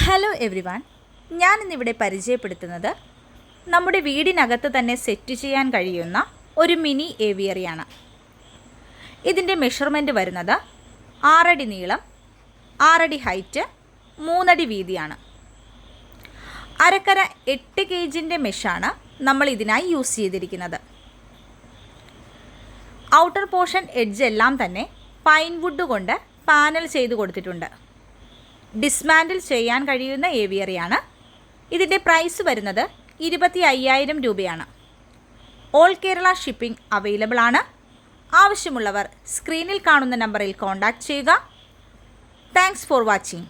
Hello everyone, ഞാനിന്നിവിടെ പരിചയപ്പെടുത്തുന്നത് നമ്മുടെ വീടിനകത്ത് തന്നെ സെറ്റ് ചെയ്യാൻ കഴിയുന്ന ഒരു മിനി ഏവിയറിയാണ്. ഇതിൻ്റെ മെഷർമെൻറ്റ് വരുന്നത് 6 അടി നീളം, 6 അടി ഹൈറ്റ്, 3 അടി വീതിയാണ്. അരക്കര 8 kg മെഷാണ് നമ്മൾ ഇതിനായി യൂസ് ചെയ്തിരിക്കുന്നത്. ഔട്ടർ പോർഷൻ എഡ്ജ് എല്ലാം തന്നെ പൈൻ വുഡ് കൊണ്ട് പാനൽ ചെയ്ത് കൊടുത്തിട്ടുണ്ട്. ഡിസ്മാൻഡിൽ ചെയ്യാൻ കഴിയുന്ന ഏവിയറിയാണ്. ഇതിൻ്റെ പ്രൈസ് വരുന്നത് 25,000 രൂപയാണ്. ഓൾ കേരള ഷിപ്പിംഗ് അവൈലബിൾ ആണ്. ആവശ്യമുള്ളവർ സ്ക്രീനിൽ കാണുന്ന നമ്പറിൽ കോൺടാക്റ്റ് ചെയ്യുക. Thanks for watching.